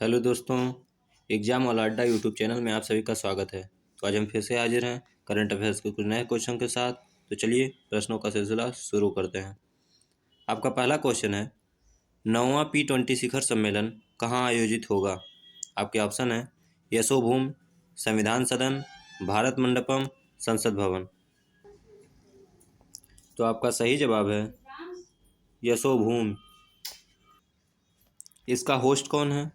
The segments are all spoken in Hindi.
हेलो दोस्तों। एग्जाम वाला अड्डा यूट्यूब चैनल में आप सभी का स्वागत है। तो आज हम फिर से हाजिर हैं करंट अफेयर्स के कुछ नए क्वेश्चन के साथ। तो चलिए प्रश्नों का सिलसिला शुरू करते हैं। आपका पहला क्वेश्चन है, 9वां P20 शिखर सम्मेलन कहाँ आयोजित होगा? आपके ऑप्शन है यशोभूम, संविधान सदन, भारत मंडपम, संसद भवन। तो आपका सही जवाब है यशोभूम। इसका होस्ट कौन है?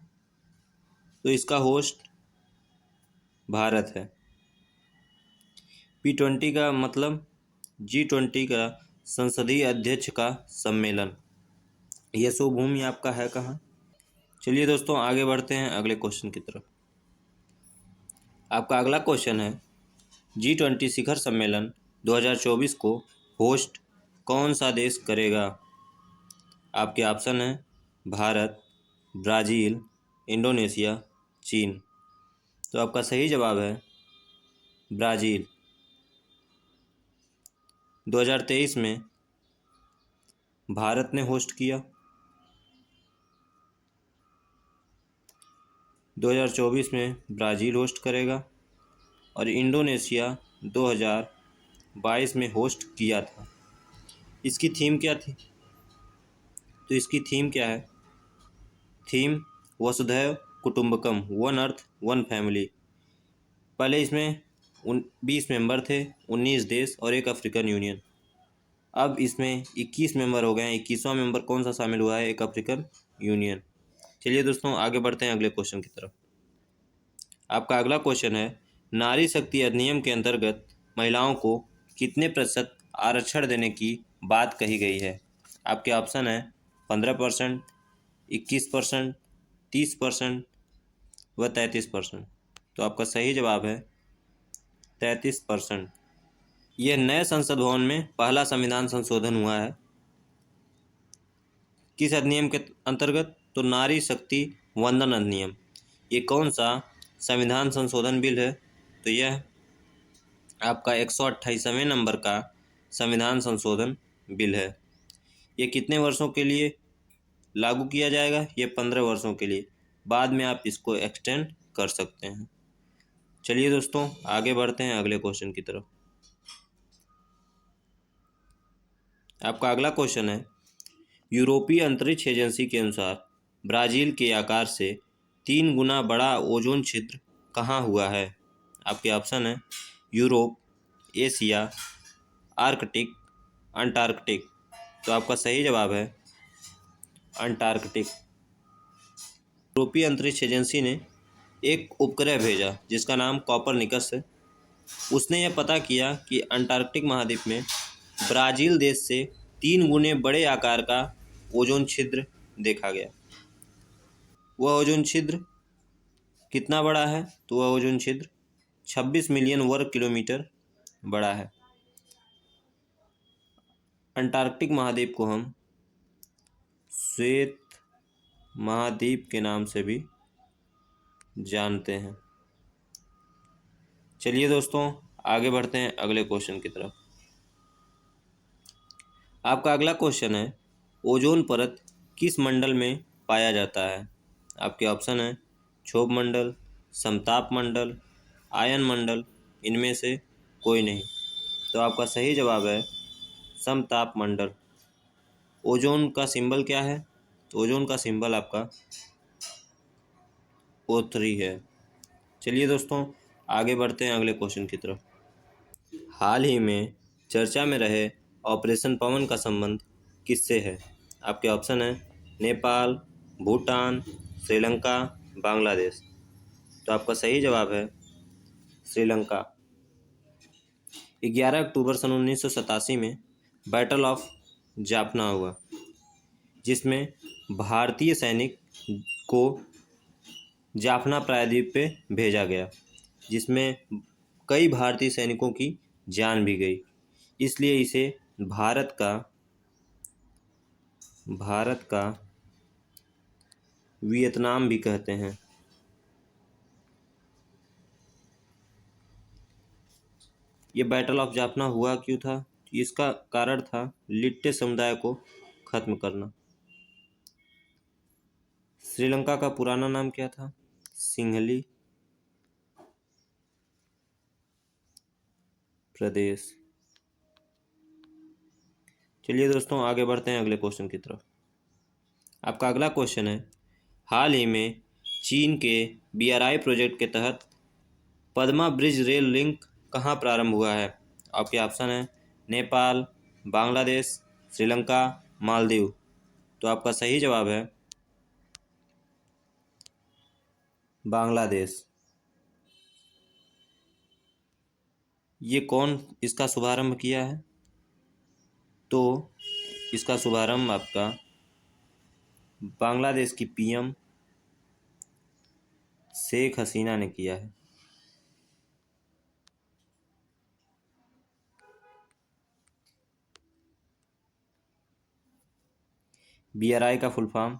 तो इसका होस्ट भारत है। P20 का मतलब G20 का संसदीय अध्यक्ष का सम्मेलन। यशोभूमि आपका है कहाँ? चलिए दोस्तों आगे बढ़ते हैं अगले क्वेश्चन की तरफ। आपका अगला क्वेश्चन है, G20 शिखर सम्मेलन 2024 को होस्ट कौन सा देश करेगा? आपके ऑप्शन है भारत, ब्राज़ील, इंडोनेशिया, चीन। तो आपका सही जवाब है ब्राज़ील। 2023 में भारत ने होस्ट किया, 2024 में ब्राज़ील होस्ट करेगा और इंडोनेशिया 2022 में होस्ट किया था। इसकी थीम क्या थी? तो इसकी थीम क्या है? थीम वसुधैव कुटुंबकम, वन अर्थ वन फैमिली। पहले इसमें 20 मेंबर थे, 19 देश और एक अफ्रीकन यूनियन। अब इसमें 21 मेंबर हो गए हैं। 21वां मेंबर कौन सा शामिल हुआ है? एक अफ्रीकन यूनियन। चलिए दोस्तों आगे बढ़ते हैं अगले क्वेश्चन की तरफ। आपका अगला क्वेश्चन है, नारी शक्ति अधिनियम के अंतर्गत महिलाओं को कितने प्रतिशत आरक्षण देने की बात कही गई है? आपके ऑप्शन है 15%, 21%, 30% व 33%। तो आपका सही जवाब है 33%। यह नए संसद भवन में पहला संविधान संशोधन हुआ है। किस अधिनियम के अंतर्गत? तो नारी शक्ति वंदन अधिनियम। ये कौन सा संविधान संशोधन बिल है? तो यह आपका 128वें नंबर का संविधान संशोधन बिल है। ये कितने वर्षों के लिए लागू किया जाएगा? ये 15 वर्षों के लिए। बाद में आप इसको एक्सटेंड कर सकते हैं। चलिए दोस्तों आगे बढ़ते हैं अगले क्वेश्चन की तरफ। आपका अगला क्वेश्चन है, यूरोपीय अंतरिक्ष एजेंसी के अनुसार ब्राज़ील के आकार से 3 गुना बड़ा ओजोन छिद्र कहाँ हुआ है? आपके ऑप्शन है यूरोप, एशिया, आर्कटिक, अंटार्कटिक। तो आपका सही जवाब है अंटार्कटिक। यूरोपीय अंतरिक्ष एजेंसी ने एक उपग्रह भेजा जिसका नाम कॉपरनिकस है। उसने यह पता किया कि अंटार्कटिक महाद्वीप में ब्राज़ील देश से 3 गुने बड़े आकार का ओजोन छिद्र देखा गया। वह ओजोन छिद्र कितना बड़ा है? तो वह ओजोन छिद्र 26 मिलियन वर्ग किलोमीटर बड़ा है। अंटार्कटिक महाद्वीप को हम श्वेत महाद्वीप के नाम से भी जानते हैं। चलिए दोस्तों आगे बढ़ते हैं अगले क्वेश्चन की तरफ। आपका अगला क्वेश्चन है, ओजोन परत किस मंडल में पाया जाता है? आपके ऑप्शन है क्षोभ मंडल, समताप मंडल, आयन मंडल, इनमें से कोई नहीं। तो आपका सही जवाब है समताप मंडल। ओजोन का सिंबल क्या है? तो ओजोन का सिंबल आपका O3 है। चलिए दोस्तों आगे बढ़ते हैं अगले क्वेश्चन की तरफ। हाल ही में चर्चा में रहे ऑपरेशन पवन का संबंध किससे है? आपके ऑप्शन है नेपाल, भूटान, श्रीलंका, बांग्लादेश। तो आपका सही जवाब है श्रीलंका। 11 अक्टूबर सन 1987 में बैटल ऑफ जाफना हुआ, जिसमें भारतीय सैनिक को जाफना प्रायद्वीप पे भेजा गया, जिसमें कई भारतीय सैनिकों की जान भी गई। इसलिए इसे भारत का वियतनाम भी कहते हैं। ये बैटल ऑफ जाफना हुआ क्यों था? इसका कारण था लिट्टे समुदाय को खत्म करना। श्रीलंका का पुराना नाम क्या था? सिंहली प्रदेश। चलिए दोस्तों, आगे बढ़ते हैं अगले क्वेश्चन की तरफ। आपका अगला क्वेश्चन है, हाल ही में चीन के BRI प्रोजेक्ट के तहत पद्मा ब्रिज रेल लिंक कहाँ प्रारंभ हुआ है? आपके ऑप्शन है नेपाल, बांग्लादेश, श्रीलंका, मालदीव। तो आपका सही जवाब है बांग्लादेश। ये कौन इसका शुभारंभ किया है? तो इसका शुभारंभ आपका बांग्लादेश की PM शेख हसीना ने किया है। BRI का full form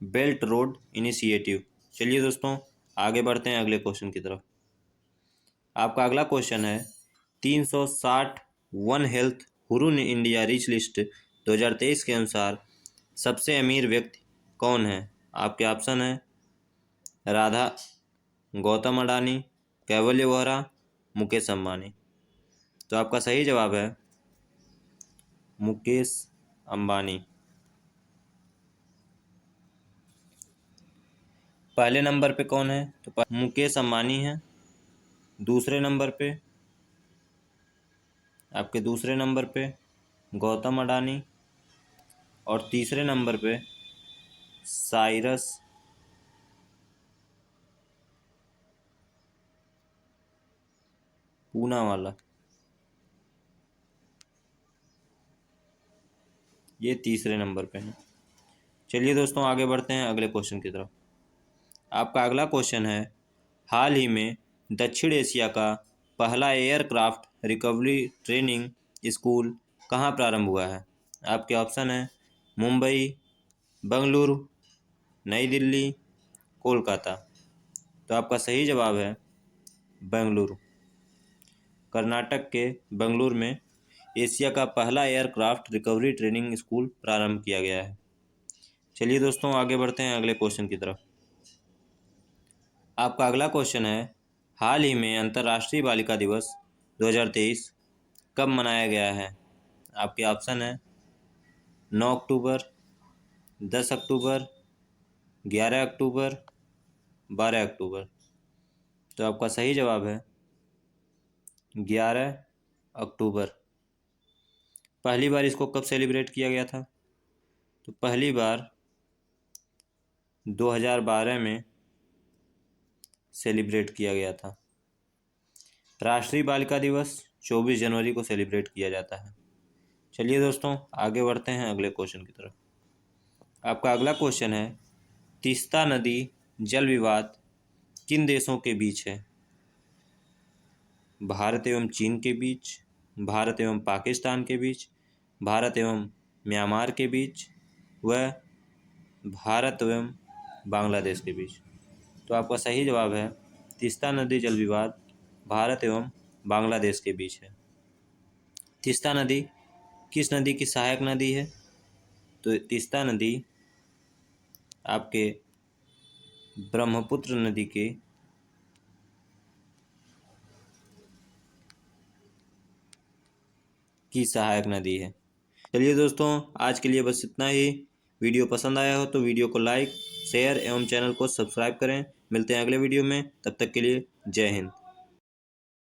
belt road initiative. चलिए दोस्तों, आगे बढ़ते हैं अगले क्वेश्चन की तरफ। आपका अगला क्वेश्चन है, 360 one health Hurun India rich list 2023 के अनुसार सबसे अमीर व्यक्ति कौन है? आपके ऑप्शन है राधा, गौतम अडानी, कैवल्य वोहरा, मुकेश अंबानी। तो आपका सही जवाब है मुकेश अंबानी। पहले नंबर पे कौन है? तो मुकेश अंबानी है। दूसरे नंबर पे आपके दूसरे नंबर पे गौतम अडानी और तीसरे नंबर पे साइरस पूनावाला। ये तीसरे नंबर पे है। चलिए दोस्तों, आगे बढ़ते हैं अगले क्वेश्चन की तरफ। आपका अगला क्वेश्चन है, हाल ही में दक्षिण एशिया का पहला एयरक्राफ्ट रिकवरी ट्रेनिंग स्कूल कहाँ प्रारंभ हुआ है? आपके ऑप्शन है मुंबई, बेंगलुरु, नई दिल्ली, कोलकाता। तो आपका सही जवाब है बेंगलुरु। कर्नाटक के बेंगलुरु में एशिया का पहला एयरक्राफ्ट रिकवरी ट्रेनिंग स्कूल प्रारंभ किया गया है। चलिए दोस्तों, आगे बढ़ते हैं अगले क्वेश्चन की तरफ। आपका अगला क्वेश्चन है, हाल ही में अंतर्राष्ट्रीय बालिका दिवस 2023 कब मनाया गया है? आपके ऑप्शन है 9 अक्टूबर, 10 अक्टूबर, 11 अक्टूबर, 12 अक्टूबर। तो आपका सही जवाब है 11 अक्टूबर। पहली बार इसको कब सेलिब्रेट किया गया था? तो पहली बार 2012 में सेलिब्रेट किया गया था। राष्ट्रीय बालिका दिवस 24 जनवरी को सेलिब्रेट किया जाता है। चलिए दोस्तों, आगे बढ़ते हैं अगले क्वेश्चन की तरफ। आपका अगला क्वेश्चन है, तीस्ता नदी जल विवाद किन देशों के बीच है? भारत एवं चीन के बीच, भारत एवं पाकिस्तान के बीच, भारत एवं म्यांमार के बीच, व भारत एवं बांग्लादेश के बीच। तो आपका सही जवाब है तीस्ता नदी जल विवाद भारत एवं बांग्लादेश के बीच है। तीस्ता नदी किस नदी की सहायक नदी है? तो तीस्ता नदी आपके ब्रह्मपुत्र नदी के की सहायक नदी है। चलिए दोस्तों, आज के लिए बस इतना ही। वीडियो पसंद आया हो तो वीडियो को लाइक, शेयर एवं चैनल को सब्सक्राइब करें। मिलते हैं अगले वीडियो में, तब तक के लिए जय हिंद।